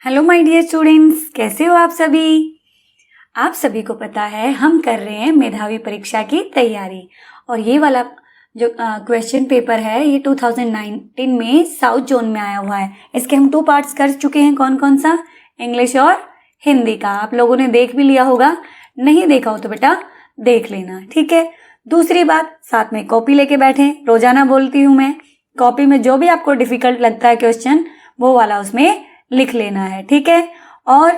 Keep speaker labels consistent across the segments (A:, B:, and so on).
A: Hello my dear students, कैसे हो आप सभी। आप सभी को पता है हम कर रहे हैं मेधावी परीक्षा की तैयारी और ये वाला जो क्वेश्चन पेपर है ये 2019 में साउथ जोन में आया हुआ है। इसके हम 2 पार्ट्स कर चुके हैं। कौन कौन सा? इंग्लिश और हिंदी का। आप लोगों ने देख भी लिया होगा, नहीं देखा हो तो बेटा देख लेना, ठीक है। दूसरी बात, साथ में कॉपी लेके बैठे। रोजाना बोलती हूँ मैं, कॉपी में जो भी आपको डिफिकल्ट लगता है क्वेश्चन वो वाला उसमें लिख लेना है, ठीक है। और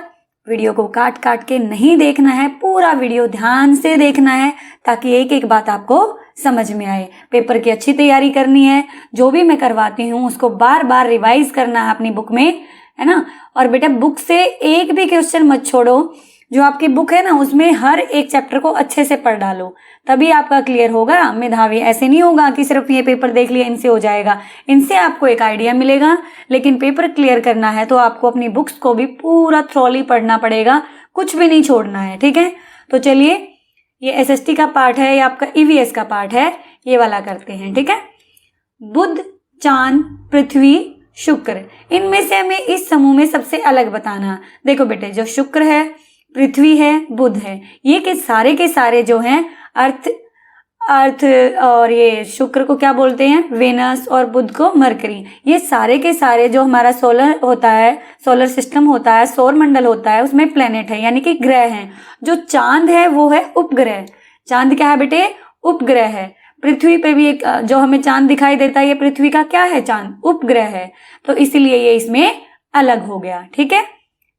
A: वीडियो को काट काट के नहीं देखना है, पूरा वीडियो ध्यान से देखना है ताकि एक एक बात आपको समझ में आए। पेपर की अच्छी तैयारी करनी है, जो भी मैं करवाती हूँ उसको बार बार रिवाइज करना है अपनी बुक में, है ना। और बेटा बुक से एक भी क्वेश्चन मत छोड़ो। जो आपकी बुक है ना उसमें हर एक चैप्टर को अच्छे से पढ़ डालो, तभी आपका क्लियर होगा मेधावी। ऐसे नहीं होगा कि सिर्फ ये पेपर देख लिया इनसे हो जाएगा। इनसे आपको एक आइडिया मिलेगा, लेकिन पेपर क्लियर करना है तो आपको अपनी बुक्स को भी पूरा थ्रोली पढ़ना पड़ेगा, कुछ भी नहीं छोड़ना है, ठीक है। तो चलिए, ये एसएसटी का पार्ट है, ये आपका ईवीएस का पार्ट है, ये वाला करते हैं, ठीक है। बुध, चांद, पृथ्वी, शुक्र, इनमें से हमें इस समूह में सबसे अलग बताना। देखो बेटे, जो शुक्र है, पृथ्वी है, बुध है, ये के सारे जो हैं अर्थ और ये शुक्र को क्या बोलते हैं? वेनस, और बुध को मरकरी। ये सारे के सारे जो हमारा सोलर सिस्टम होता है, सौर मंडल होता है, उसमें प्लेनेट है यानी कि ग्रह हैं। जो चांद है वो है उपग्रह। चांद क्या है बेटे? उपग्रह है। पृथ्वी पे भी एक जो हमें चांद दिखाई देता है, ये पृथ्वी का क्या है? चांद, उपग्रह है। तो इसीलिए ये इसमें अलग हो गया, ठीक है।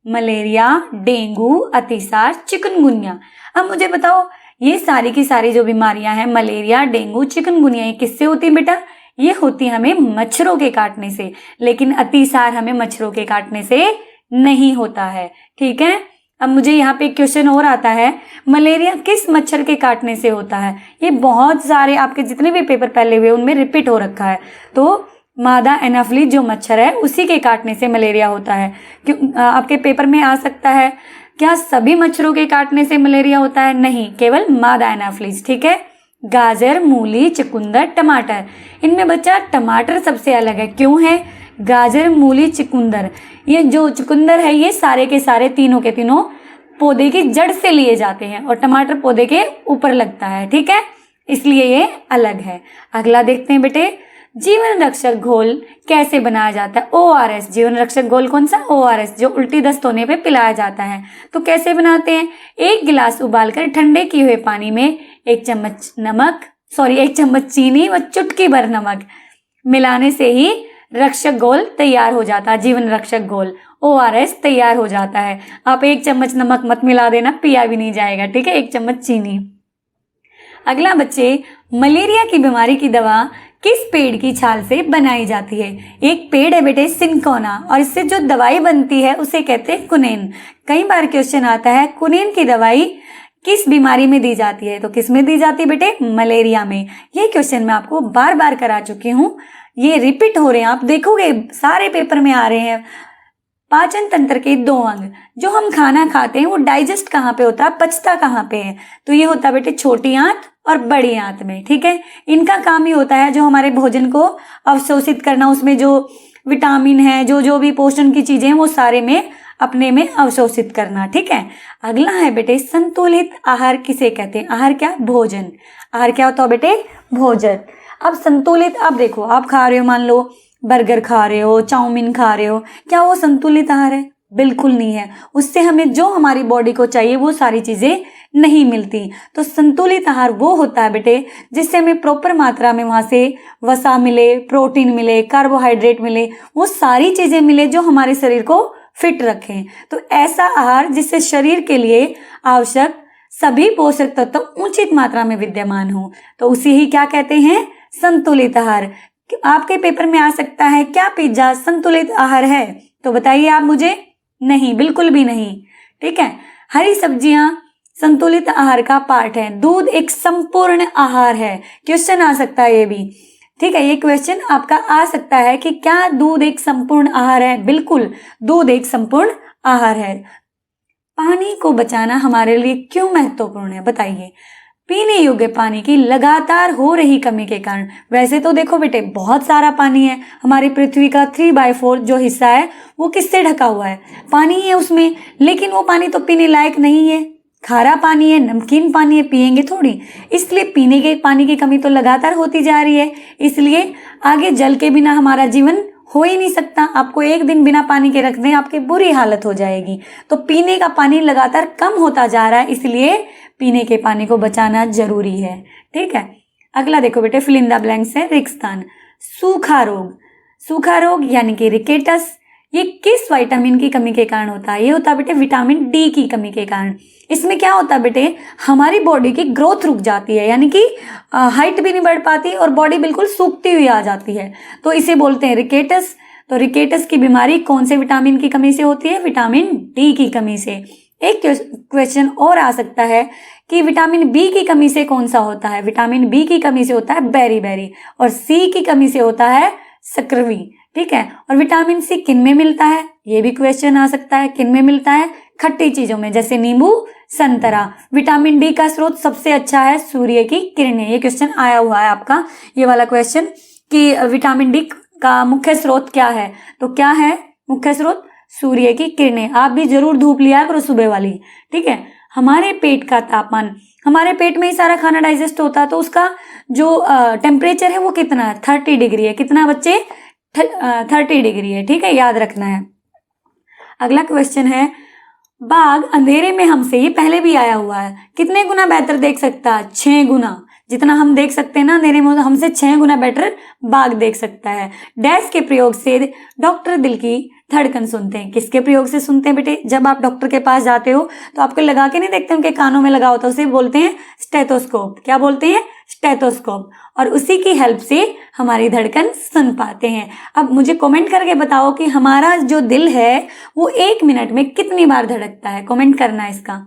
A: मलेरिया, डेंगू, अतिसार, चिकनगुनिया। अब मुझे बताओ, ये सारी की सारी जो बीमारियां हैं, मलेरिया, डेंगू, चिकनगुनिया, ये किससे होती है बेटा? ये होती हमें मच्छरों के काटने से, लेकिन अतिसार हमें मच्छरों के काटने से नहीं होता है, ठीक है। अब मुझे यहाँ पे एक क्वेश्चन और आता है, मलेरिया किस मच्छर के काटने से होता है? ये बहुत सारे आपके जितने भी पेपर पहले हुए उनमें रिपीट हो रखा है। तो मादा एनाफ्लिस जो मच्छर है उसी के काटने से मलेरिया होता है। क्यों आपके पेपर में आ सकता है, क्या सभी मच्छरों के काटने से मलेरिया होता है? नहीं, केवल मादा एनाफ्लिस, ठीक है। गाजर, मूली, चुकंदर, टमाटर, इनमें बच्चा टमाटर सबसे अलग है। क्यों है? गाजर, मूली, चुकंदर, ये जो चुकंदर है ये सारे के सारे तीनों के तीनों पौधे की जड़ से लिए जाते हैं और टमाटर पौधे के ऊपर लगता है, ठीक है, इसलिए ये अलग है। अगला देखते हैं बेटे, जीवन रक्षक घोल कैसे बनाया जाता है? ORS, जीवन रक्षक घोल कौन सा? ORS, जो उल्टी दस्त होने पे पिलाया जाता है। तो कैसे बनाते हैं? 1 गिलास उबालकर ठंडे किए हुए पानी में 1 चम्मच चीनी व चुटकी भर नमक मिलाने से ही रक्षक घोल तैयार हो जाता है। जीवन रक्षक घोल ORS तैयार हो जाता है। आप 1 चम्मच नमक मत मिला देना, पिया भी नहीं जाएगा, ठीक है, 1 चम्मच चीनी। अगला बच्चे, मलेरिया की बीमारी की दवा किस पेड़ की छाल से बनाई जाती है? एक पेड़ है बेटे सिनकोना, और इससे जो दवाई बनती है उसे कहते हैं कुनेन। कई बार क्वेश्चन आता है कुनेन की दवाई किस बीमारी में दी जाती है? तो किस में दी जाती है बेटे? मलेरिया में। ये क्वेश्चन मैं आपको बार बार करा चुकी हूँ, ये रिपीट हो रहे हैं, आप देखोगे सारे पेपर में आ रहे हैं। पाचन तंत्र के 2 अंग, जो हम खाना खाते हैं वो डाइजेस्ट कहाँ पे होता है, पचता कहाँ पे है? तो ये होता है बेटे छोटी आंत और बड़ी आंत में, ठीक है। इनका काम ही होता है जो हमारे भोजन को अवशोषित करना, उसमें जो विटामिन है, जो भी पोषण की चीजें हैं वो सारे में अपने में अवशोषित करना, ठीक है। अगला है बेटे, संतुलित आहार किसे कहते हैं? आहार क्या? भोजन। आहार क्या होता है बेटे? भोजन। अब संतुलित, अब देखो आप खा रहे हो, मान लो बर्गर खा रहे हो, चाउमीन खा रहे हो, क्या वो संतुलित आहार है? बिल्कुल नहीं है। उससे हमें जो हमारी बॉडी को चाहिए वो सारी चीजें नहीं मिलती। तो संतुलित आहार वो होता है बेटे जिससे हमें प्रॉपर मात्रा में वहां से वसा मिले, प्रोटीन मिले, कार्बोहाइड्रेट मिले, वो सारी चीजें मिले जो हमारे शरीर को फिट रखें। तो ऐसा आहार जिससे शरीर के लिए आवश्यक सभी पोषक तत्व उचित मात्रा में विद्यमान हो, तो उसे ही क्या कहते हैं? संतुलित आहार। आपके पेपर में आ सकता है, क्या पिज्जा संतुलित आहार है? तो बताइए आप मुझे। नहीं, बिल्कुल भी नहीं, ठीक है। हरी सब्जियां संतुलित आहार का पार्ट है। दूध एक संपूर्ण आहार है, क्वेश्चन आ सकता है ये भी, ठीक है। ये क्वेश्चन आपका आ सकता है कि क्या दूध एक संपूर्ण आहार है? बिल्कुल, दूध एक संपूर्ण आहार है। पानी को बचाना हमारे लिए क्यों महत्वपूर्ण है? बताइए। पीने योग्य पानी की लगातार हो रही कमी के कारण। वैसे तो देखो बेटे बहुत सारा पानी है, हमारी पृथ्वी का 3/4 जो हिस्सा है वो किससे ढका हुआ है, पानी है उसमें, लेकिन वो पानी तो पीने लायक नहीं है, खारा पानी है, नमकीन पानी है, पिएंगे थोड़ी। इसलिए पीने के पानी की कमी तो लगातार होती जा रही है। इसलिए आगे जल के बिना हमारा जीवन हो ही नहीं सकता। आपको एक दिन बिना पानी के रख दें, आपकी बुरी हालत हो जाएगी। तो पीने का पानी लगातार कम होता जा रहा है, इसलिए पीने के पानी को बचाना जरूरी है। ठीक है, अगला देखो बेटे, फिल इन द ब्लैंक्स है रिक्त स्थान। सूखा रोग, सूखा रोग यानी कि रिकेटस, ये किस विटामिन की कमी के कारण होता है? ये होता है बेटे विटामिन डी की कमी के कारण। इसमें क्या होता है बेटे, हमारी बॉडी की ग्रोथ रुक जाती है, यानी कि हाइट भी नहीं बढ़ पाती और बॉडी बिल्कुल सूखती हुई आ जाती है, तो इसे बोलते हैं रिकेटस। तो रिकेटस की बीमारी कौन से विटामिन की कमी से होती है? विटामिन डी की कमी से। एक क्वेश्चन और आ सकता है कि विटामिन बी की कमी से कौन सा होता है? विटामिन बी की कमी से होता है बेरी, और सी की कमी से होता है सक्करवी। ठीक है, और विटामिन सी किन में मिलता है? ये भी क्वेश्चन आ सकता है, किन में मिलता है? खट्टी चीजों में, जैसे नींबू, संतरा। विटामिन डी का स्रोत सबसे अच्छा है सूर्य की किरणें। ये क्वेश्चन आया हुआ है आपका, ये वाला क्वेश्चन, कि विटामिन डी का मुख्य स्रोत क्या है? तो क्या है मुख्य स्रोत? सूर्य की किरणें। आप भी जरूर धूप लिया करो सुबह वाली। ठीक है, हमारे पेट का तापमान, हमारे पेट में ही सारा खाना डाइजेस्ट होता है, तो उसका जो टेम्परेचर है वो कितना है? 30 डिग्री है। कितना बच्चे? 30 डिग्री है। ठीक है, याद रखना है। अगला क्वेश्चन है, बाघ अंधेरे में हमसे, ये पहले भी आया हुआ है, कितने गुना बेहतर देख सकता है? 6 गुना। जितना हम देख सकते हैं ना अंधेरे में, हमसे 6 गुना बेटर बाघ देख सकता है। डैश के प्रयोग से डॉक्टर दिल की धड़कन सुनते हैं। किसके प्रयोग से सुनते हैं बेटे? जब आप डॉक्टर के पास जाते हो तो आपको लगा के नहीं देखते, उनके कानों में लगा होता है, उसे बोलते हैं स्टेथोस्कोप। क्या बोलते हैं? स्टेथोस्कोप। और उसी की हेल्प से हमारी धड़कन सुन पाते हैं। अब मुझे कमेंट करके बताओ कि हमारा जो दिल है वो 1 मिनट में कितनी बार धड़कता है? कमेंट करना है इसका।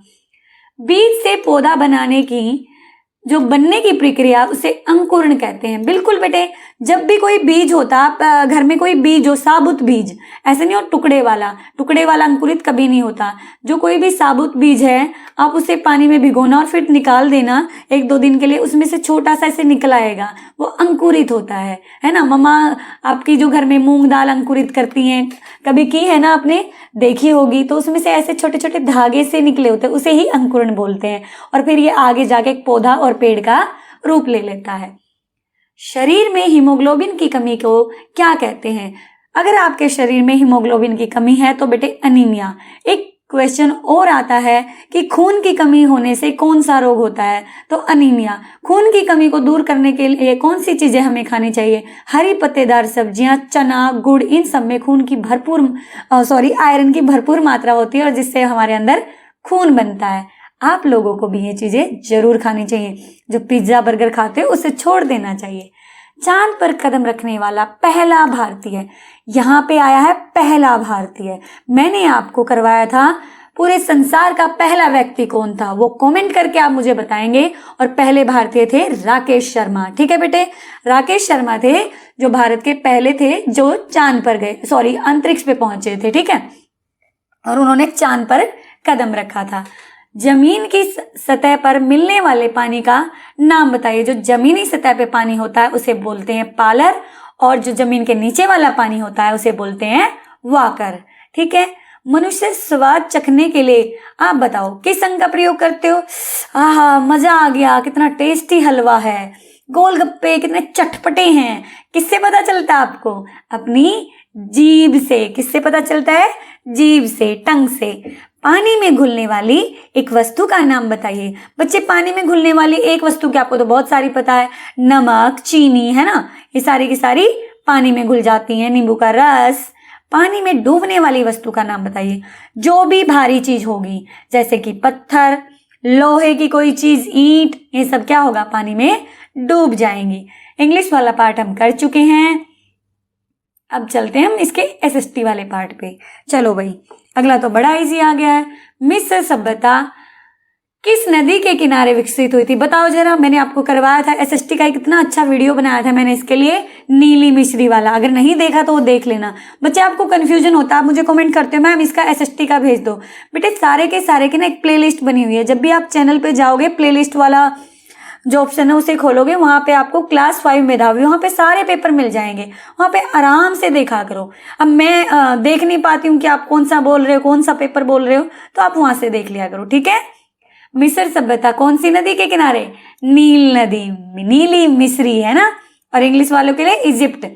A: बीज से पौधा बनाने की जो बनने की प्रक्रिया, उसे अंकुरण कहते हैं। बिल्कुल बेटे, जब भी कोई बीज होता, आप घर में कोई बीज हो, साबुत बीज, ऐसे नहीं हो टुकड़े वाला अंकुरित कभी नहीं होता। जो कोई भी साबुत बीज है, आप उसे पानी में भिगोना और फिर निकाल देना 1-2 दिन के लिए, उसमें से छोटा सा ऐसे निकल आएगा, वो अंकुरित होता है ना। मम्मा आपकी जो घर में मूंग दाल अंकुरित करती हैं, कभी की है ना आपने, देखी होगी, तो उसमें से ऐसे छोटे छोटे धागे से निकले होते हैं, उसे ही अंकुरण बोलते हैं। और फिर ये आगे जाके एक पौधा और पेड़ का रूप ले लेता है। शरीर में हीमोग्लोबिन की कमी को क्या कहते हैं? अगर आपके शरीर में हीमोग्लोबिन की कमी है तो बेटे अनीमिया। एक क्वेश्चन और आता है कि खून की कमी होने से कौन सा रोग होता है? तो अनीमिया। खून की कमी को दूर करने के लिए कौन सी चीजें हमें खानी चाहिए? हरी पत्तेदार सब्जियां, चना, गुड़, इन सब में खून की आयरन की भरपूर मात्रा होती है, और जिससे हमारे अंदर खून बनता है। आप लोगों को भी ये चीजें जरूर खानी चाहिए। जो पिज्जा बर्गर खाते हो उसे छोड़ देना चाहिए। चांद पर कदम रखने वाला पहला भारतीय, यहाँ पे आया है पहला भारतीय। मैंने आपको करवाया था पूरे संसार का पहला व्यक्ति कौन था, वो कमेंट करके आप मुझे बताएंगे। और पहले भारतीय थे राकेश शर्मा। ठीक है बेटे, राकेश शर्मा थे जो भारत के पहले थे जो चांद पर गए, अंतरिक्ष पे पहुंचे थे। ठीक है, और उन्होंने चांद पर कदम रखा था। जमीन की सतह पर मिलने वाले पानी का नाम बताइए। जो जमीनी सतह पे पानी होता है उसे बोलते हैं पालर, और जो जमीन के नीचे वाला पानी होता है उसे बोलते हैं वाकर। ठीक है, मनुष्य स्वाद चखने के लिए आप बताओ किस अंग का प्रयोग करते हो? आहा, मजा आ गया, कितना टेस्टी हलवा है, गोलगप्पे कितने चटपटे हैं। किससे पता चलता है आपको? अपनी जीभ से। किससे पता चलता है? जीभ से, टंग से। पानी में घुलने वाली एक वस्तु का नाम बताइए। बच्चे, पानी में घुलने वाली एक वस्तु की आपको तो बहुत सारी पता है, नमक, चीनी, है ना, ये सारी की सारी पानी में घुल जाती हैं, नींबू का रस। पानी में डूबने वाली वस्तु का नाम बताइए। जो भी भारी चीज होगी, जैसे कि पत्थर, लोहे की कोई चीज, ईंट, ये सब क्या होगा? पानी में डूब जाएंगी। इंग्लिश वाला पार्ट हम कर चुके हैं, अब चलते हैं हम इसके एसएसटी वाले पार्ट पे। चलो भाई, अगला तो बड़ा इजी आ गया है। मिस्र सभ्यता किस नदी के किनारे विकसित हुई थी? बताओ जरा। मैंने आपको करवाया था एसएसटी का, कितना अच्छा वीडियो बनाया था मैंने इसके लिए, नीली मिश्री वाला। अगर नहीं देखा तो वो देख लेना। बच्चे, आपको कंफ्यूजन होता है, आप मुझे कमेंट करते हो मैम इसका एसएसटी का भेज दो। बेटे, सारे के सारे की ना एक प्लेलिस्ट बनी हुई है। जब भी आप चैनल पे जाओगे, प्लेलिस्ट वाला जो ऑप्शन है उसे खोलोगे, वहां पे आपको क्लास 5 मेधावी, वहां पे सारे पेपर मिल जाएंगे, वहां पे आराम से देखा करो। अब मैं देख नहीं पाती हूँ कि आप कौन सा बोल रहे हो, कौन सा पेपर बोल रहे हो, तो आप वहां से देख लिया करो, ठीक है। मिस्र सभ्यता कौन सी नदी के किनारे? नील नदी, नीली मिस्री है ना। और इंग्लिश वालों के लिए इजिप्ट।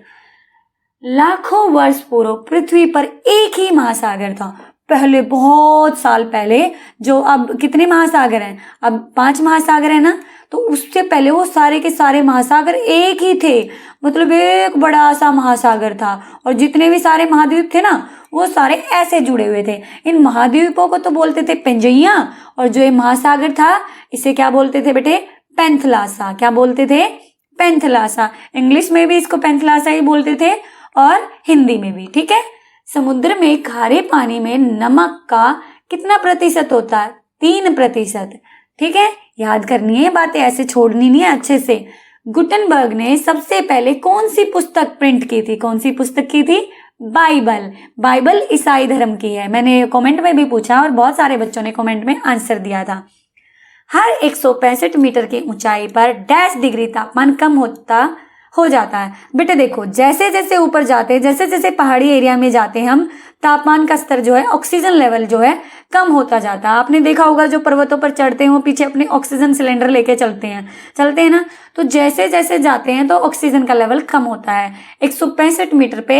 A: लाखों वर्ष पूर्व पृथ्वी पर एक ही महासागर था। पहले बहुत साल पहले, जो अब कितने महासागर हैं, अब 5 महासागर है ना, तो उससे पहले वो सारे के सारे महासागर एक ही थे, मतलब एक बड़ा सा महासागर था। और जितने भी सारे महाद्वीप थे ना, वो सारे ऐसे जुड़े हुए थे। इन महाद्वीपों को तो बोलते थे पेंजइया, और जो ये महासागर था इसे क्या बोलते थे बेटे? पेंथलासा। क्या बोलते थे? पेंथलासा। इंग्लिश में भी इसको पेंथलासा ही बोलते थे और हिंदी में भी, ठीक है। समुद्र में खारे पानी में नमक का कितना प्रतिशत होता है? 3%, ठीक है। याद करनी है बातें, ऐसे छोड़नी नहीं है, अच्छे से। गुटनबर्ग ने सबसे पहले कौन सी पुस्तक प्रिंट की थी? कौन सी पुस्तक की थी? बाइबल। बाइबल ईसाई धर्म की है। मैंने कमेंट में भी पूछा और बहुत सारे बच्चों ने कमेंट में आंसर दिया था। हर 165 मीटर की ऊंचाई पर डैश डिग्री तापमान कम होता हो जाता है। बेटे देखो, जैसे जैसे ऊपर जाते हैं, जैसे जैसे पहाड़ी एरिया में जाते हैं हम, तापमान का स्तर जो है, ऑक्सीजन लेवल जो है कम होता जाता है। आपने देखा होगा जो पर्वतों पर चढ़ते हैं वो पीछे अपने ऑक्सीजन सिलेंडर लेके चलते हैं ना। तो जैसे जैसे जाते हैं तो ऑक्सीजन का लेवल कम होता है। 165 मीटर पे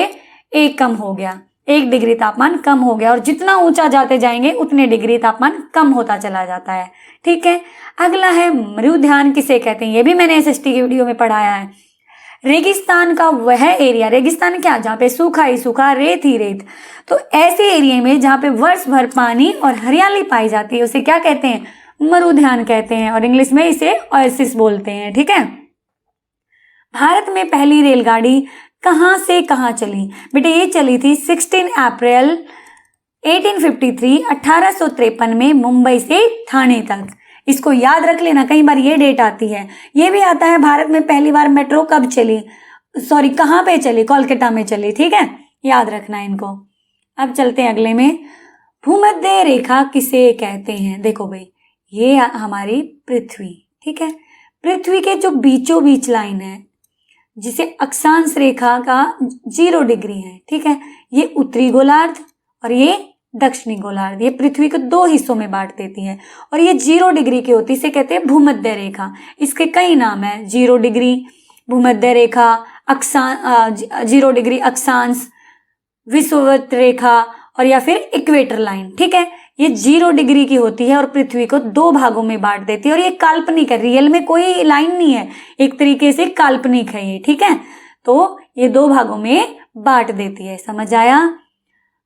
A: एक कम हो गया, 1 डिग्री तापमान कम हो गया। और जितना ऊंचा जाते जाएंगे उतने डिग्री तापमान कम होता चला जाता है, ठीक है। अगला है मरुध्यान किसे कहते हैं? ये भी मैंने एसएसटी की वीडियो में पढ़ाया है। रेगिस्तान का वह एरिया, रेगिस्तान क्या? जहाँ पे सूखा ही सूखा, रेत ही रेत। तो ऐसे एरिया में जहाँ पे वर्ष भर पानी और हरियाली पाई जाती है उसे क्या कहते हैं? मरुध्यान कहते हैं, और इंग्लिश में इसे ओएसिस बोलते हैं, ठीक है। भारत में पहली रेलगाड़ी कहाँ से कहाँ चली? बेटे ये चली थी 16 अप्रैल 1853, 1853 में मुंबई से ठाणे तक। इसको याद रख लेना, कई बार ये डेट आती है। ये भी आता है भारत में पहली बार मेट्रो कब चली, सॉरी कहाँ पे चली? कोलकाता में चली, ठीक है, याद रखना इनको। अब चलते हैं अगले में। भूमध्य रेखा किसे कहते हैं? देखो भाई, ये हमारी पृथ्वी, ठीक है। पृथ्वी के जो बीचों बीच लाइन है, जिसे अक्षांश रेखा का 0 डिग्री है, ठीक है, ये उत्तरी गोलार्ध और ये दक्षिणी गोलार्ध, ये पृथ्वी को 2 हिस्सों में बांट देती है। और ये 0 डिग्री की होती है, इसे कहते हैं भूमध्य रेखा। इसके कई नाम है, 0 डिग्री, भूमध्य रेखा, 0 डिग्री अक्षांश, विषुवत रेखा, और या फिर इक्वेटर लाइन, ठीक है। ये 0 डिग्री की होती है और पृथ्वी को 2 भागों में बांट देती है। और ये काल्पनिक है, रियल में कोई लाइन नहीं है, एक तरीके से काल्पनिक है ये, ठीक है। तो ये 2 भागों में बांट देती है, समझ आया।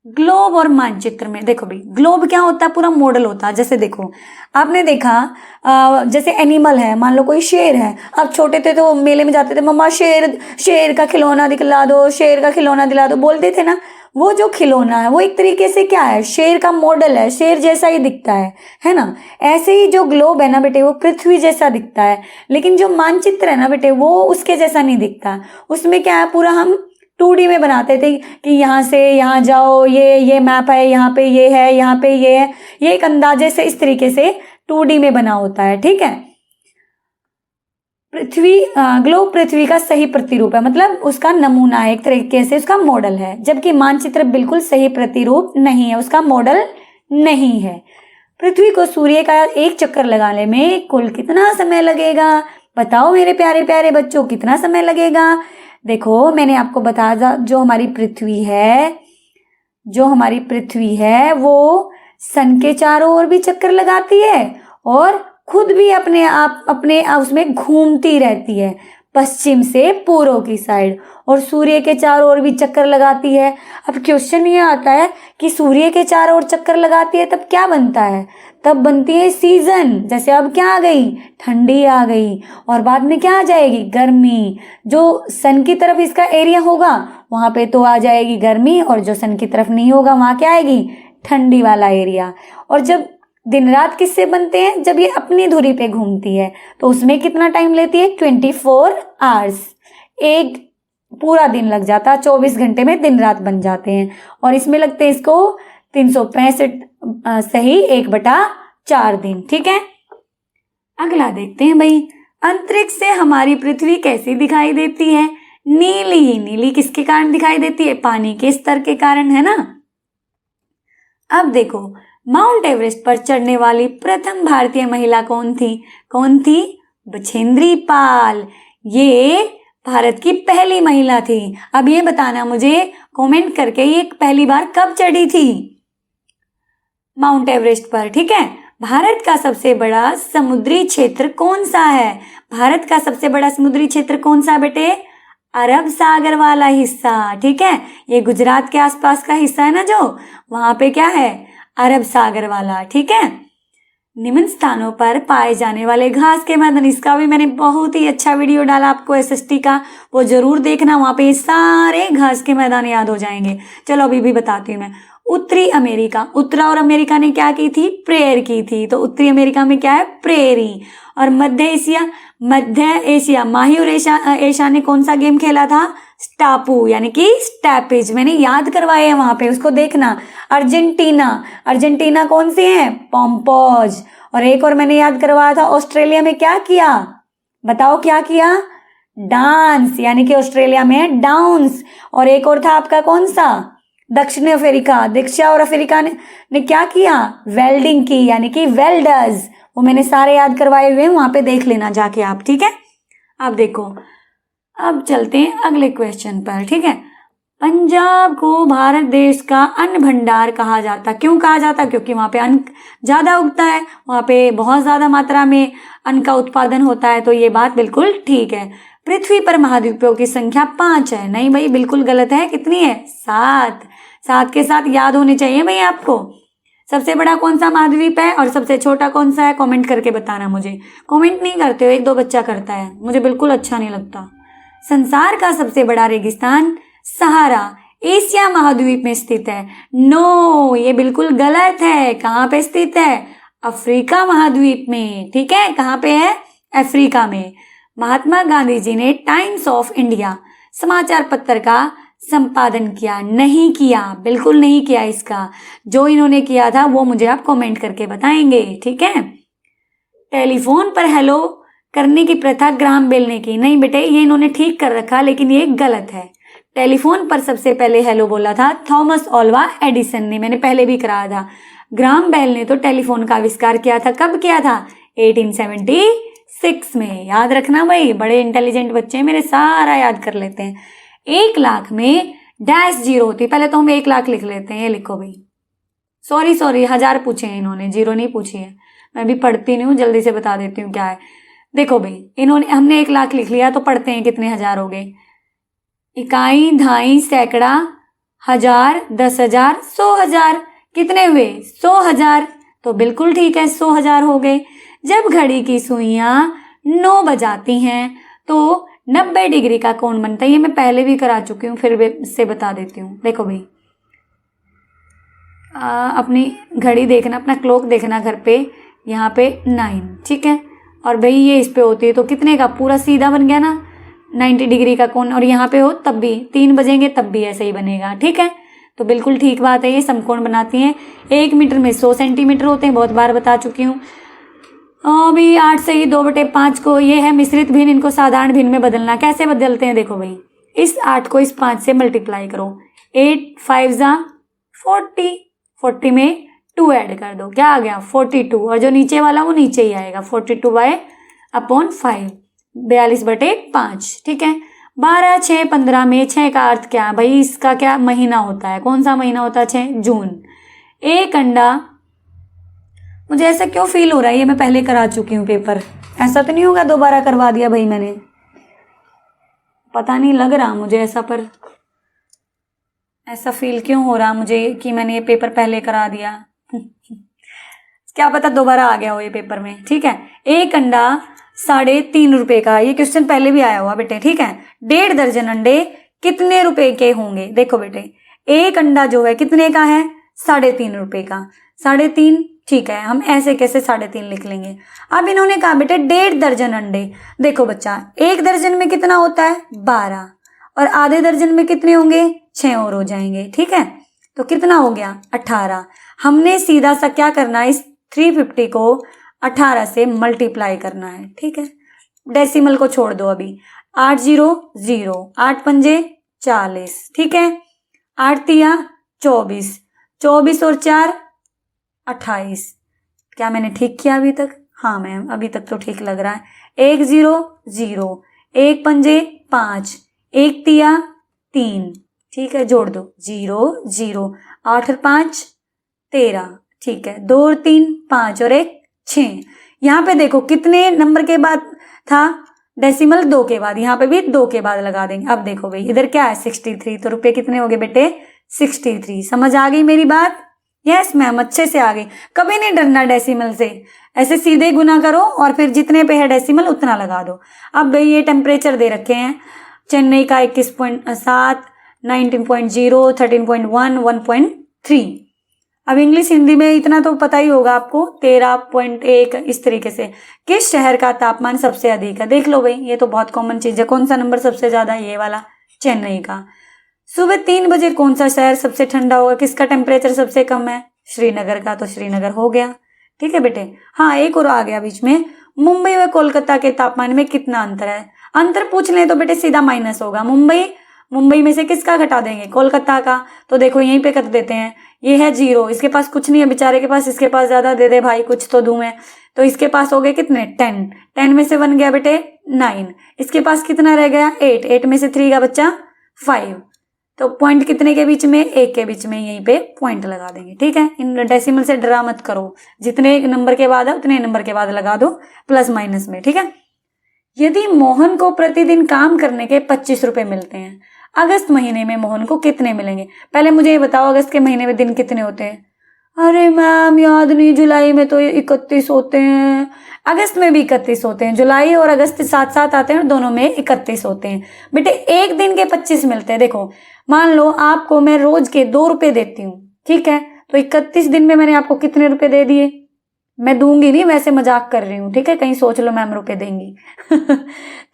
A: ग्लोब और मानचित्र में देखो भाई, ग्लोब क्या होता है? पूरा मॉडल होता है। जैसे देखो, आपने देखा जैसे एनिमल है, मान लो कोई शेर है। अब छोटे थे तो मेले में जाते थे, मम्मा शेर का खिलौना दिखला दो, शेर का खिलौना दिला दो, बोलते थे ना। वो जो खिलौना है वो एक तरीके से क्या है? शेर का मॉडल है, शेर जैसा ही दिखता है ना। ऐसे ही जो ग्लोब है ना बेटे, वो पृथ्वी जैसा दिखता है। लेकिन जो मानचित्र है ना बेटे, वो उसके जैसा नहीं दिखता। उसमें क्या है, पूरा हम 2D में बनाते थे कि यहाँ से यहाँ जाओ, ये मैप है, यहाँ पे ये है, यहाँ पे ये है। ये एक अंदाजे से इस तरीके से 2D में बना होता है, ठीक है। ग्लोब पृथ्वी का सही प्रतिरूप है, मतलब उसका नमूना है, एक तरीके से उसका मॉडल है। जबकि मानचित्र बिल्कुल सही प्रतिरूप नहीं है, उसका मॉडल नहीं है। पृथ्वी को सूर्य का एक चक्कर लगाने में कुल कितना समय लगेगा? बताओ मेरे प्यारे प्यारे बच्चों, कितना समय लगेगा? देखो, मैंने आपको बताया, जो हमारी पृथ्वी है वो सन के चारों ओर भी चक्कर लगाती है और खुद भी अपने उसमें घूमती रहती है, पश्चिम से पूर्व की साइड, और सूर्य के चारों ओर भी चक्कर लगाती है। अब क्वेश्चन ये आता है कि सूर्य के चारों ओर चक्कर लगाती है तब क्या बनता है? तब बनती है सीजन। जैसे अब क्या आ गई? ठंडी आ गई, और बाद में क्या आ जाएगी? गर्मी। जो सन की तरफ इसका एरिया होगा वहां पे तो आ जाएगी गर्मी, और जो सन की तरफ नहीं होगा वहां क्या आएगी? ठंडी वाला एरिया। और जब दिन रात किससे बनते हैं? जब ये अपनी धुरी पे घूमती है तो उसमें कितना टाइम लेती है? 24 आवर्स, एक पूरा दिन लग जाता है। 24 घंटे में दिन रात बन जाते हैं, और इसमें लगते हैं इसको 365 सही 1/4 दिन, ठीक है। अगला देखते हैं भाई, अंतरिक्ष से हमारी पृथ्वी कैसी दिखाई देती है? नीली। नीली किसके कारण दिखाई देती है? पानी के स्तर के कारण, है ना। अब देखो, माउंट एवरेस्ट पर चढ़ने वाली प्रथम भारतीय महिला कौन थी? कौन थी? बछेंद्री पाल। ये भारत की पहली महिला थी। अब ये बताना मुझे कमेंट करके, ये पहली बार कब चढ़ी थी माउंट एवरेस्ट पर? ठीक है। भारत का सबसे बड़ा समुद्री क्षेत्र कौन सा है? भारत का सबसे बड़ा समुद्री क्षेत्र कौन सा बेटे? अरब सागर वाला हिस्सा। ठीक है, ये गुजरात के आसपास का हिस्सा है ना, जो वहां पे क्या है? अरब सागर वाला। ठीक है। निम्न स्थानों पर पाए जाने वाले घास के मैदान, इसका भी मैंने बहुत ही अच्छा वीडियो डाला आपको एसएसटी का, वो जरूर देखना, वहां पे सारे घास के मैदान याद हो जाएंगे। चलो अभी भी बताती हूँ मैं। उत्तरी अमेरिका, उत्तरा और अमेरिका ने क्या की थी? प्रेयर की थी, तो उत्तरी अमेरिका में क्या है? प्रेयरी। और मध्य एशिया माही और एशिया ने कौन सा गेम खेला था? टापू, यानी कि स्टैपेज। मैंने याद करवाए हैं वहां पे, उसको देखना। अर्जेंटीना कौन सी है? पॉम्पोज। और एक और मैंने याद करवाया था, ऑस्ट्रेलिया में क्या किया? बताओ क्या किया? डांस, यानी कि ऑस्ट्रेलिया में डाउन्स। और एक और था आपका कौन सा? दक्षिण अफ्रीका ने क्या किया? वेल्डिंग की, यानी कि वेल्डर्स। वो मैंने सारे याद करवाए हुए हैं, वहां पे देख लेना जाके आप। ठीक है। अब देखो, अब चलते हैं अगले क्वेश्चन पर। ठीक है। पंजाब को भारत देश का अन्न भंडार कहा जाता। क्यों कहा जाता? क्योंकि वहां पे अन्न ज्यादा उगता है, वहां पे बहुत ज्यादा मात्रा में अन्न का उत्पादन होता है। तो ये बात बिल्कुल ठीक है। पृथ्वी पर महाद्वीपों की संख्या 5 है। नहीं भाई, बिल्कुल गलत है। कितनी है? 7। 7 के साथ याद होने चाहिए भाई आपको। सबसे बड़ा कौन सा महाद्वीप है और सबसे छोटा कौन सा है? कमेंट करके बताना मुझे। कमेंट नहीं करते हो, 1-2 बच्चा करता है, मुझे बिल्कुल अच्छा नहीं लगता। संसार का सबसे बड़ा रेगिस्तान सहारा एशिया महाद्वीप में स्थित है। नो, ये बिल्कुल गलत है। कहाँ पे स्थित है? अफ्रीका महाद्वीप में। ठीक है, कहाँ पे है? अफ्रीका में। महात्मा गांधी जी ने टाइम्स ऑफ इंडिया समाचार पत्र का संपादन किया? नहीं किया, बिल्कुल नहीं किया। इसका जो इन्होंने किया था वो मुझे आप कमेंट करके बताएंगे। ठीक है। टेलीफोन पर हेलो करने की प्रथा ग्राहम बेल ने की? नहीं बेटे, ये इन्होंने ठीक कर रखा, लेकिन ये गलत है। टेलीफोन पर सबसे पहले हेलो बोला था थॉमस अल्वा एडिसन ने, मैंने पहले भी कराया था। ग्राहम बेल ने तो टेलीफोन का आविष्कार किया था, कब किया था? 1876 में। याद रखना भाई, बड़े इंटेलिजेंट बच्चे मेरे, सारा याद कर लेते हैं। 1 लाख में डैश जीरो होती। पहले तो हम 1 लाख लिख लेते हैं, ये लिखो भाई। सॉरी 1000 पूछे हैं इन्होंने, जीरो नहीं पूछी है। मैं भी पढ़ती नहीं हूँ, जल्दी से बता देती हूँ क्या है। देखो भाई, हमने 1 लाख लिख लिया, तो पढ़ते हैं कितने हजार हो गए। इकाई, दहाई, सैकड़ा, हजार, 10,000, 100,000। कितने हुए? 100,000। तो बिल्कुल ठीक है, 100,000 हो गए। जब घड़ी की सुइयां 9 बजाती हैं तो 90 डिग्री का कोण बनता है। ये मैं पहले भी करा चुकी हूँ, फिर से बता देती हूँ। देखो भाई, अपनी घड़ी देखना, अपना क्लॉक देखना घर पे, यहाँ पे 9। ठीक है। और भाई ये इस पे होती है तो कितने का? पूरा सीधा बन गया ना, 90 डिग्री का कोण। और यहाँ पे हो तब भी 3 बजेंगे, तब भी ऐसे ही बनेगा। ठीक है, तो बिल्कुल ठीक बात है, ये समकोण बनाती हैं। 1 मीटर में 100 सेंटीमीटर होते हैं, बहुत बार बता चुकी हूँ। अभी 8 से ही 2/5 को, ये है मिश्रित भिन्न, इनको साधारण भिन्न में बदलना। कैसे बदलते हैं? देखो भाई, इस 8 को इस 5 से मल्टीप्लाई करो। 8 5 जा 40, 40 में 2 ऐड कर दो, क्या आ गया? 42। और जो नीचे वाला वो नीचे ही आएगा, 42/5, 42/5। ठीक है। 12 6 15 में 6 का अर्थ क्या है भाई? इसका क्या महीना होता है? कौन सा महीना होता है? 6 जून। एक अंडा, मुझे ऐसा क्यों फील हो रहा है, ये मैं पहले करा चुकी हूँ पेपर, ऐसा तो नहीं होगा दोबारा करवा दिया भाई मैंने? पता नहीं, लग रहा मुझे ऐसा, पर ऐसा फील क्यों हो रहा मुझे कि मैंने ये पेपर पहले करा दिया। क्या पता दोबारा आ गया हो ये पेपर में। ठीक है। एक अंडा 3.5 रुपए का, ये क्वेश्चन पहले भी आया हुआ बेटे। ठीक है। 1.5 दर्जन अंडे कितने रुपए के होंगे? देखो बेटे, एक अंडा जो है कितने का है? 3.5 रुपए का। 3.5, ठीक है, हम ऐसे कैसे 3.5 लिख लेंगे। अब इन्होंने कहा बेटे 1.5 दर्जन अंडे। देखो बच्चा, 1 दर्जन में कितना होता है? 12। और आधे दर्जन में कितने होंगे? 6 और हो जाएंगे। ठीक है, तो कितना हो गया? 18। हमने सीधा सा क्या करना है, इस 350 को 18 से मल्टीप्लाई करना है। ठीक है, डेसिमल को छोड़ दो अभी। 8 0 0, 8 पंजे 40, ठीक है। 8 तिया 24, 24 और 4 28। क्या मैंने ठीक किया अभी तक? हाँ मैम, अभी तक तो ठीक लग रहा है। 1 0 0, 1 पंजे 5, 1 तिया 3, ठीक है, जोड़ दो 0 0, 8 और 5 13, ठीक है। 2 और 3 5 और 1 6। यहाँ पे देखो कितने नंबर के बाद था डेसिमल, 2 के बाद, यहाँ पे भी 2 के बाद लगा देंगे। अब देखो भाई इधर क्या है 63, तो रुपए कितने हो गए बेटे 63। समझ आ गई मेरी बात? यस मैम, अच्छे से आ गई। कभी नहीं डरना डेसिमल से, ऐसे सीधे गुना करो और फिर जितने पे है डेसिमल उतना लगा दो। अब भाई ये टेम्परेचर दे रखे हैं, चेन्नई का 21.7, 19.0, 13.1, 1.3। अब इंग्लिश हिंदी में इतना तो पता ही होगा आपको, 13.1, इस तरीके से। किस शहर का तापमान सबसे अधिक है? देख लो भाई, ये तो बहुत कॉमन चीज है। कौन सा नंबर सबसे ज्यादा है? ये वाला, चेन्नई का। सुबह 3 बजे कौन सा शहर सबसे ठंडा होगा? किसका टेम्परेचर सबसे कम है? श्रीनगर का, तो श्रीनगर हो गया, ठीक है बेटे। हाँ, एक और आ गया बीच में, मुंबई व कोलकाता के तापमान में कितना अंतर है? अंतर पूछ लें तो बेटे सीधा माइनस होगा। मुंबई में से किसका घटा देंगे? कोलकाता का। तो देखो यहीं पे कर देते हैं, ये है 0, इसके पास कुछ नहीं है बेचारे के पास, इसके पास ज्यादा दे दे भाई, कुछ तो दूं मैं। तो इसके पास हो गए कितने 10, 10 में से 1 गया बेटे 9, इसके पास कितना रह गया 8, 8 में से 3 का बच्चा 5। तो पॉइंट कितने के बीच में? 1 के बीच में, यहीं पे पॉइंट लगा देंगे, ठीक है। इन डेसिमल से डरा मत करो, जितने नंबर के बाद है उतने नंबर के बाद लगा दो प्लस माइनस में, ठीक है। यदि मोहन को प्रतिदिन काम करने के 25 रुपए मिलते हैं, अगस्त महीने में मोहन को कितने मिलेंगे? पहले मुझे ये बताओ, अगस्त के महीने में दिन कितने होते हैं? अरे मैम याद नहीं, जुलाई में तो 31 होते हैं, अगस्त में भी 31 होते हैं, जुलाई और अगस्त साथ साथ आते हैं, दोनों में 31 होते हैं बेटे। एक दिन के 25 मिलते हैं। देखो मान लो आपको मैं रोज के 2 रुपए देती हूँ, ठीक है, तो 31 दिन में मैंने आपको कितने रुपए दे दिए? मैं दूंगी नहीं, वैसे मजाक कर रही हूँ, ठीक है, कहीं सोच लो मैम रुपए देंगी।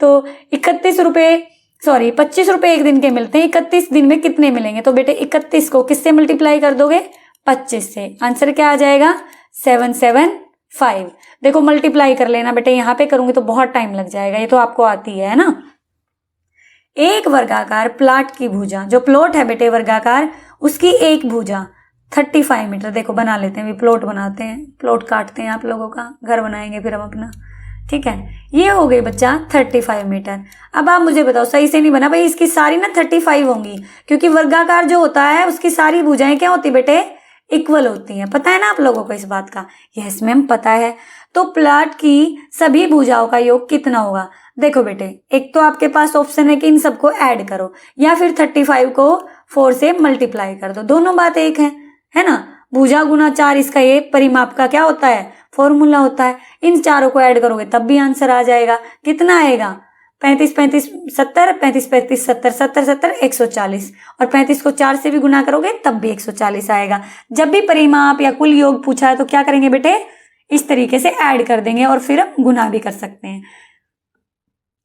A: तो 31 रुपए, सॉरी 25 रुपए एक दिन के मिलते हैं, 31 दिन में कितने मिलेंगे? तो बेटे 31 को किससे मल्टीप्लाई कर दोगे? 25 से। आंसर क्या आ जाएगा? 775। देखो मल्टीप्लाई कर लेना बेटे, यहाँ पे करूंगी तो बहुत टाइम लग जाएगा, ये तो आपको आती है ना। एक वर्गाकार प्लॉट की भुजा, जो प्लॉट है बेटे वर्गाकार, उसकी एक भुजा 35 मीटर। देखो बना लेते हैं, प्लॉट बनाते हैं, प्लॉट काटते हैं, आप लोगों का घर बनाएंगे फिर हम अपना, ठीक है। ये हो गई बच्चा 35 मीटर। अब आप मुझे बताओ, सही से नहीं बना भाई, इसकी सारी ना 35 होंगी, क्योंकि वर्गाकार जो होता है उसकी सारी भुजाएं क्या होती बेटे? इक्वल होती हैं। पता है ना आप लोगों को इस बात का? यस मैम पता है। तो प्लॉट की सभी भुजाओं का योग कितना होगा? देखो बेटे, एक तो आपके पास ऑप्शन है कि इन सबको ऐड करो, या फिर 35 को 4 से मल्टीप्लाई कर दो, दोनों बात एक है ना। भुजा गुना 4, इसका ये परिमाप का क्या होता है? फॉर्मूला होता है। इन चारों को ऐड करोगे तब भी आंसर आ जाएगा। कितना आएगा? 35 35 70, 35 35 70, 70 70 140, और 35 को 4 से भी गुना करोगे तब भी 140 आएगा। जब भी परिमाप या कुल योग पूछा है तो क्या करेंगे बेटे? इस तरीके से ऐड कर देंगे और फिर हम गुना भी कर सकते हैं।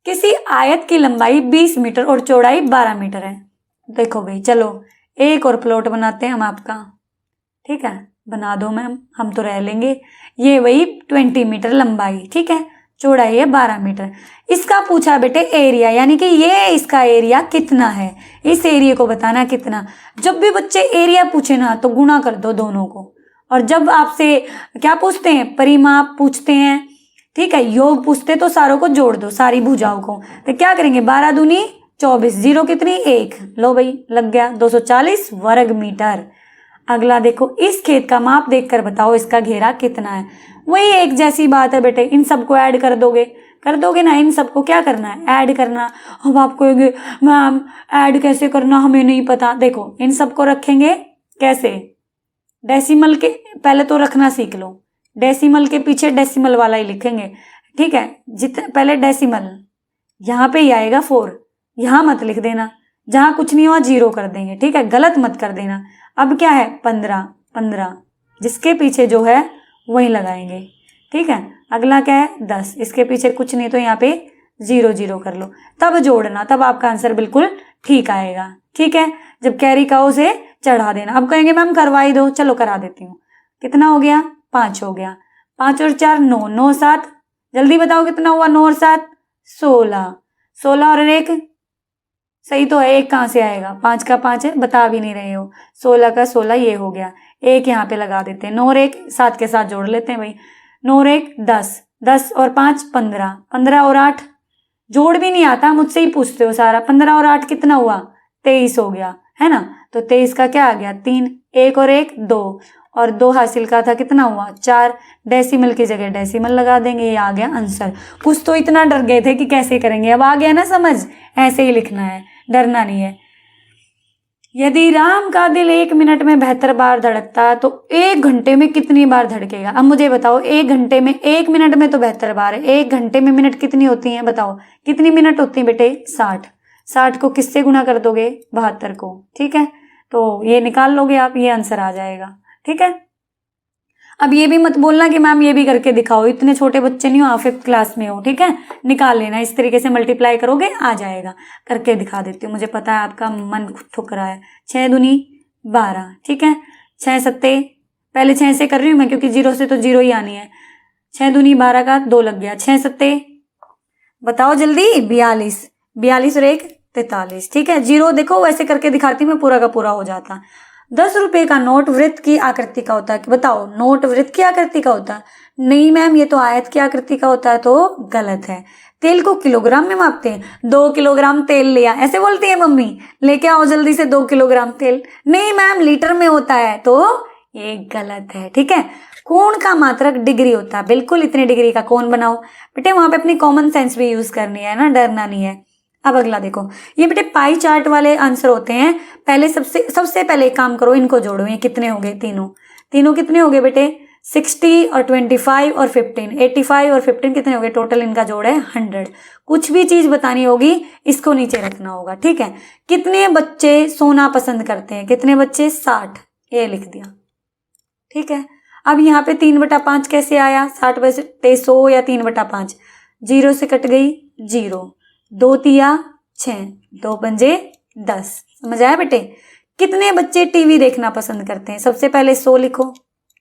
A: किसी आयत की लंबाई 20 मीटर और चौड़ाई 12 मीटर है। देखो भाई चलो एक और प्लॉट बनाते हैं हम आपका, ठीक है, बना दो मैम, हम तो रह लेंगे। ये वही 20 मीटर लंबाई, ठीक है, चौड़ाई है 12 मीटर। इसका पूछा बेटे एरिया, यानी कि ये इसका एरिया कितना है, इस एरिया को बताना कितना। जब भी बच्चे एरिया पूछे ना तो गुणा कर दो दोनों को, और जब आपसे क्या पूछते हैं? परिमाप पूछते हैं, ठीक है, योग पूछते तो सारों को जोड़ दो, सारी भुजाओं को। तो क्या करेंगे? 12 दूनी 24, जीरो कितनी? 1। लो भाई लग गया 240 वर्ग मीटर। अगला देखो, इस खेत का माप देखकर बताओ इसका घेरा कितना है। वही एक जैसी बात है बेटे, इन सबको ऐड कर दोगे ना, इन सबको क्या करना है? ऐड करना। अब आप कहोगे मैम ऐड कैसे करना, हमें नहीं पता। देखो इन सबको रखेंगे कैसे? डेसिमल के पहले तो रखना सीख लो, डेसिमल के पीछे डेसिमल वाला ही लिखेंगे, ठीक है। पहले डेसिमल, यहाँ पे ही आएगा 4, यहाँ मत लिख देना, जहां कुछ नहीं हुआ 0 कर देंगे, ठीक है, गलत मत कर देना। अब क्या है? 15, जिसके पीछे जो है वही लगाएंगे, ठीक है। अगला क्या है? 10, इसके पीछे कुछ नहीं तो यहाँ पे 0 0 कर लो, तब जोड़ना, तब आपका आंसर बिल्कुल ठीक आएगा, ठीक है। जब कैरी का उसे चढ़ा देना। अब कहेंगे मैम करवा ही दो, चलो करा देती हूँ। कितना हो गया? 5 हो गया, 5 और 4 9, 9 7, जल्दी बताओ कितना हुआ? 9 और 7 16, 16 और एक सही तो है, एक कहाँ से आएगा, 5 का 5 है, बता भी नहीं रहे हो। 16 का 16 ये हो गया, एक यहाँ पे लगा देते हैं, 9 और एक 7 के साथ जोड़ लेते हैं भाई, 9 और एक 10, 10 और 5 15, 15 और 8 जोड़ भी नहीं आता, मुझसे ही पूछते हो सारा। 15 और 8 कितना हुआ, 23 हो गया, है ना। तो 23 का क्या आ गया, 3, 1 और 1 2, और 2 हासिल का था, कितना हुआ 4, डेसिमल की जगह डेसिमल लगा देंगे, ये आ गया आंसर। कुछ तो इतना डर गए थे कि कैसे करेंगे, अब आ गया ना समझ, ऐसे ही लिखना है, डरना नहीं है। यदि राम का दिल 1 मिनट में 72 बार धड़कता तो 1 घंटे में कितनी बार धड़केगा। अब मुझे बताओ, 1 घंटे में, 1 मिनट में तो 72 बार है, 1 घंटे में मिनट कितनी होती हैं बताओ, कितनी मिनट होती हैं बेटे, 60। 60 को किससे गुणा कर दोगे, 72 को, ठीक है। तो ये निकाल लोगे आप, ये आंसर आ जाएगा, ठीक है। अब ये भी मत बोलना कि मैम ये भी करके दिखाओ, इतने छोटे बच्चे नहीं हो, आप 5th क्लास में हो, ठीक है। निकाल लेना, इस तरीके से मल्टीप्लाई करोगे आ जाएगा। करके दिखा देती हूँ, मुझे पता है आपका मन ठुक रहा है। 6 दूनी 12, ठीक है। 6 सत्ते, पहले 6 से कर रही हूँ मैं, क्योंकि 0 से तो 0 ही आनी है। 6 दूनी 12 का 2 लग गया, 6 सत्ते बताओ जल्दी, 42, 42 और 1 43, ठीक है। 0 देखो वैसे करके दिखाती मैं, पूरा का पूरा हो जाता। 10 रुपए का नोट वृत्त की आकृति का होता है, बताओ नोट वृत्त की आकृति का होता है, नहीं मैम ये तो आयत की आकृति का होता है, तो गलत है। तेल को किलोग्राम में मापते हैं, 2 किलोग्राम तेल लिया, ऐसे बोलती है मम्मी, लेके आओ जल्दी से 2 किलोग्राम तेल, नहीं मैम लीटर में होता है, तो ये गलत है, ठीक है। कोण का मात्रक डिग्री होता है, बिल्कुल इतने डिग्री का कोण बनाओ बेटे, वहां पे अपनी कॉमन सेंस भी यूज करनी है ना, डरना नहीं है। अब अगला देखो, ये बेटे पाई चार्ट वाले आंसर होते हैं। पहले सबसे पहले एक काम करो, इनको जोड़ो, ये कितने हो गए, तीनों कितने हो गए बेटे, 60 और 25 और 15, 85 और 15 कितने हो गए, टोटल इनका जोड़ है 100। कुछ भी चीज बतानी होगी इसको नीचे रखना होगा, ठीक है। कितने बच्चे सोना पसंद करते हैं, कितने बच्चे, 60, ये लिख दिया, ठीक है। अब यहाँ पे 3/5 कैसे आया, 60 बटे 100 या 3/5, 0 से कट गई 0, 2 तिया 6, 2 पंजे 10, समझ आया बेटे। कितने बच्चे टीवी देखना पसंद करते हैं, सबसे पहले 100 लिखो,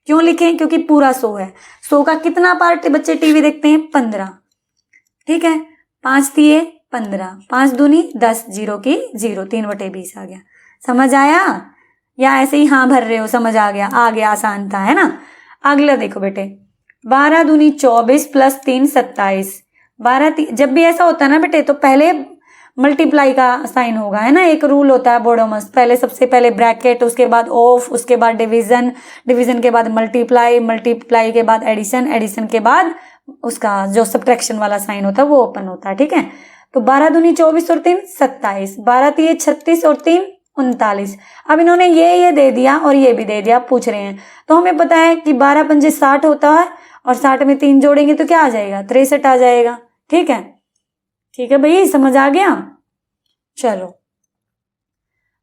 A: क्यों लिखें, क्योंकि पूरा 100 है। 100 का कितना पार्ट बच्चे टीवी देखते हैं, 15, ठीक है। 5 तिये 15, 5 दूनी 10, 0 की 0, 3/20 आ गया, समझ आया, या ऐसे ही हाँ भर रहे हो, समझ आ गया, आसान था, है ना। अगला देखो बेटे, 12 दूनी 24 प्लस 3 27, 12 जब भी ऐसा होता है ना बेटे, तो पहले मल्टीप्लाई का साइन होगा, है ना, एक रूल होता है बोर्डोमस, पहले सबसे पहले ब्रैकेट, उसके बाद ऑफ, उसके बाद डिवीजन, डिवीजन के बाद मल्टीप्लाई, मल्टीप्लाई के बाद एडिशन, एडिशन के बाद उसका जो सब्ट्रैक्शन वाला साइन होता है वो ओपन होता है, ठीक है। तो 12 दूनी 24 और 3 27, 12 तिये 36 और 3 39। अब इन्होंने ये दे दिया और ये भी दे दिया, पूछ रहे हैं, तो हमें पता है कि 12 पंजे 60 होता है, और 60 में 3 जोड़ेंगे तो क्या आ जाएगा, 63 आ जाएगा, ठीक है। ठीक है भाई, समझ आ गया। चलो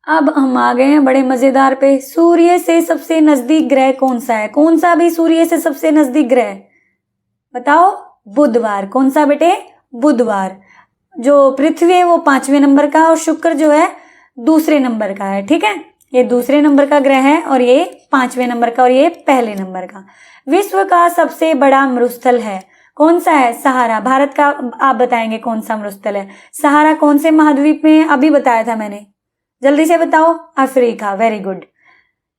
A: अब हम आ गए हैं बड़े मजेदार पे, सूर्य से सबसे नजदीक ग्रह कौन सा है, कौन सा भी सूर्य से सबसे नजदीक ग्रह बताओ, बुधवार। कौन सा बेटे, बुधवार। जो पृथ्वी है वो 5वें नंबर का, और शुक्र जो है दूसरे नंबर का है, ठीक है। ये दूसरे नंबर का ग्रह है, और ये 5वें नंबर का, और ये पहले नंबर का। विश्व का सबसे बड़ा मरुस्थल है, कौन सा है, सहारा। भारत का आप बताएंगे कौन सा मरुस्थल है, सहारा कौन से महाद्वीप में है, अभी बताया था मैंने, जल्दी से बताओ, अफ्रीका, वेरी गुड।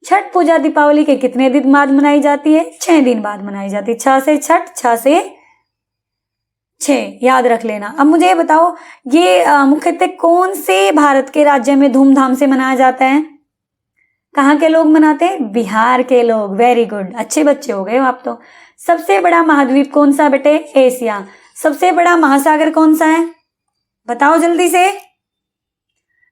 A: छठ पूजा दीपावली के कितने दिन बाद मनाई जाती है, 6 दिन बाद मनाई जाती है, 6 से छठ, 6 से 6, याद रख लेना। अब मुझे बताओ, ये मुख्यतः कौन से भारत के राज्य में धूमधाम से मनाया जाता है, कहाँ के लोग मनाते हैं, बिहार के लोग, वेरी गुड, अच्छे बच्चे हो गए हो आप तो। सबसे बड़ा महाद्वीप कौन सा बेटे, एशिया। सबसे बड़ा महासागर कौन सा है, बताओ जल्दी से,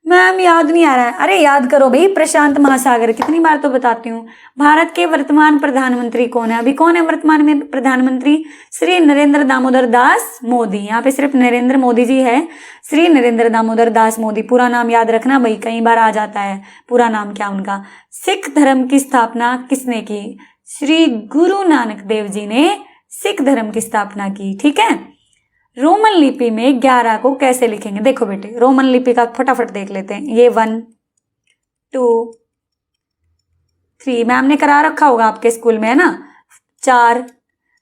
A: मैम याद नहीं आ रहा है, अरे याद करो भाई, प्रशांत महासागर, कितनी बार तो बताती हूँ। भारत के वर्तमान प्रधानमंत्री कौन है, अभी कौन है वर्तमान में प्रधानमंत्री, श्री नरेंद्र दामोदर दास मोदी। यहाँ पे सिर्फ नरेंद्र मोदी जी है, श्री नरेंद्र दामोदर दास मोदी, पूरा नाम याद रखना भाई, कई बार आ जाता है पूरा नाम क्या उनका। सिख धर्म की स्थापना किसने की, श्री गुरु नानक देव जी ने सिख धर्म की स्थापना की, ठीक है। रोमन लिपि में 11 को कैसे लिखेंगे, देखो बेटे रोमन लिपि का फटाफट देख लेते हैं। ये 1 2 3 मैम ने करा रखा होगा आपके स्कूल में, है ना। 4,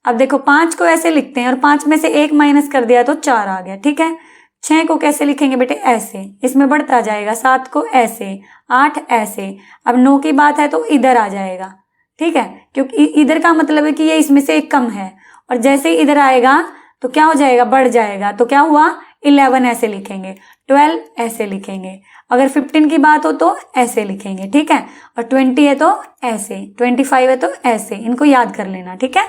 A: अब देखो 5 को ऐसे लिखते हैं और 5 में से 1 माइनस कर दिया तो 4 आ गया, ठीक है। 6 को कैसे लिखेंगे बेटे, ऐसे, इसमें बढ़ता जाएगा। 7 को ऐसे, 8 ऐसे। अब 9 की बात है तो इधर आ जाएगा, ठीक है, क्योंकि इधर का मतलब है कि ये इसमें से एक कम है, और जैसे ही इधर आएगा तो क्या हो जाएगा, बढ़ जाएगा। तो क्या हुआ, 11 ऐसे लिखेंगे, 12 ऐसे लिखेंगे। अगर 15 की बात हो तो ऐसे लिखेंगे, ठीक है। और 20 है तो ऐसे, 25 है तो ऐसे। इनको याद कर लेना, ठीक है।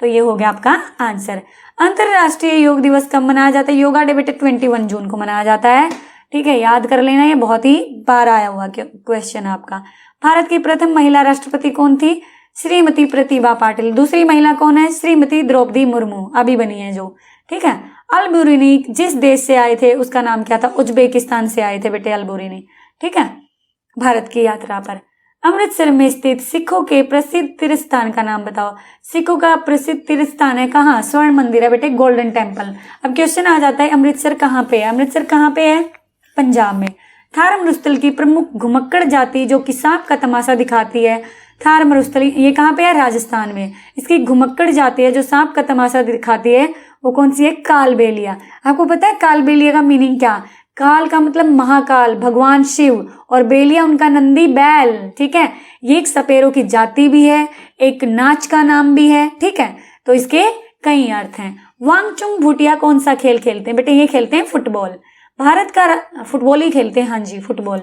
A: तो ये हो गया आपका आंसर। अंतरराष्ट्रीय योग दिवस कब मनाया जाता है? योगा डे बेटे 21 जून को मनाया जाता है, ठीक है, याद कर लेना। ये बहुत ही बार आया हुआ क्वेश्चन आपका। भारत की प्रथम महिला राष्ट्रपति कौन थी? श्रीमती प्रतिभा पाटिल। दूसरी महिला कौन है? श्रीमती द्रौपदी मुर्मू, अभी बनी है जो, ठीक है। अल-बुरुनी जिस देश से आए थे उसका नाम क्या था? उज्बेकिस्तान से आए थे बेटे अल-बुरुनी, ठीक है, भारत की यात्रा पर। अमृतसर में स्थित सिखों के प्रसिद्ध तीर्थ स्थान का नाम बताओ। सिखों का प्रसिद्ध तीर्थ स्थान है कहाँ? स्वर्ण मंदिर है बेटे, गोल्डन टेम्पल। अब क्वेश्चन आ जाता है अमृतसर कहाँ पे है? अमृतसर कहाँ पे है? पंजाब में। थार मरुस्थल की प्रमुख घुमक्कड़ जाति जो कि सांप का तमाशा दिखाती है, थार मरुस्थल ये कहाँ पे है? राजस्थान में। इसकी घुमक्कड़ जाति है जो सांप का तमाशा दिखाती है, वो कौन सी है? कालबेलिया। आपको पता है कालबेलिया का मीनिंग क्या? काल का मतलब महाकाल, भगवान शिव, और बेलिया उनका नंदी बैल, ठीक है। ये एक सपेरों की जाति भी है, एक नाच का नाम भी है, ठीक है। तो इसके कई अर्थ हैं। वांगचुंग भूटिया कौन सा खेल खेलते हैं बेटे? ये खेलते हैं फुटबॉल। भारत का फुटबॉल ही खेलते हैं, हाँ जी, फुटबॉल।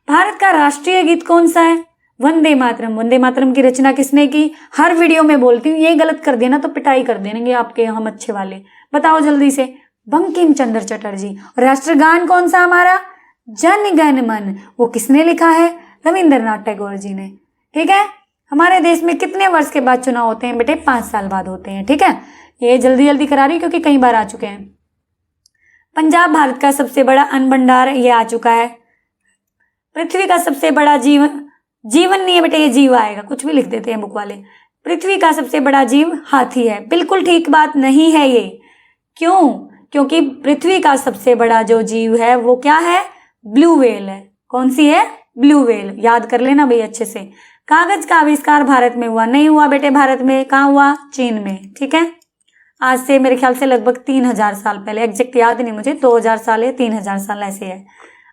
A: भारत का राष्ट्रीय गीत कौन सा है? वंदे मातरम। वंदे मातरम की रचना किसने की? हर वीडियो में बोलती हूँ, ये गलत कर देना तो पिटाई कर देंगे आपके हम अच्छे वाले। बताओ जल्दी से। बंकिम चंद्र चटर्जी। राष्ट्रगान कौन सा हमारा? जन गण मन। वो किसने लिखा है? रविंद्रनाथ टैगोर जी ने, ठीक है। हमारे देश में कितने वर्ष के बाद चुनाव होते हैं बेटे? 5 साल बाद होते हैं, ठीक है। ये जल्दी जल्दी करा रही क्योंकि कई बार आ चुके हैं। पंजाब भारत का सबसे बड़ा अन्न भंडार, ये आ चुका है। पृथ्वी का सबसे बड़ा जीवन नहीं है बेटे, ये जीव आएगा, कुछ भी लिख देते हैं बुक वाले। पृथ्वी का सबसे बड़ा जीव हाथी है। बिल्कुल ठीक बात नहीं है ये। क्यों? क्योंकि पृथ्वी का सबसे बड़ा जो जीव है वो क्या है? ब्लू व्हेल है। कौन सी है? Blue whale. याद कर लेना भाई अच्छे से। कागज का आविष्कार भारत में हुआ? नहीं हुआ बेटे भारत में। कहाँ हुआ? चीन में, ठीक है। आज से मेरे ख्याल से लगभग 3000 साल पहले, एग्जैक्ट याद नहीं मुझे, 2000 साल या 3000 साल ऐसे है।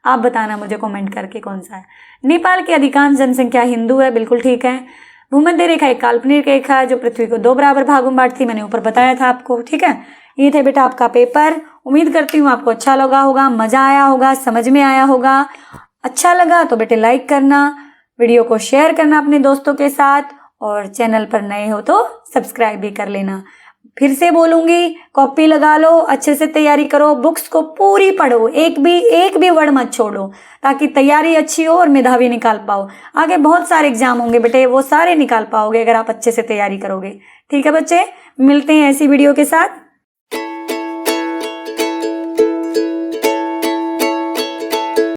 A: आप बताना मुझे कमेंट करके कौन सा है। नेपाल की अधिकांश जनसंख्या हिंदू है, बिल्कुल ठीक है। भूमध्य रेखा एक काल्पनिक रेखा है जो पृथ्वी को 2 बराबर भागों में बांटती, मैंने ऊपर बताया था आपको, ठीक है। ये थे बेटा आपका पेपर। उम्मीद करती हूँ आपको अच्छा लगा होगा, मजा आया होगा, समझ में आया होगा। अच्छा लगा तो बेटे लाइक करना, वीडियो को शेयर करना अपने दोस्तों के साथ, और चैनल पर नए हो तो सब्सक्राइब भी कर लेना। फिर से बोलूंगी, कॉपी लगा लो, अच्छे से तैयारी करो, बुक्स को पूरी पढ़ो, एक भी वर्ड मत छोड़ो, ताकि तैयारी अच्छी हो और मेधावी निकाल पाओ। आगे बहुत सारे एग्जाम होंगे बेटे, वो सारे निकाल पाओगे अगर आप अच्छे से तैयारी करोगे, ठीक है बच्चे। मिलते हैं ऐसी वीडियो के साथ।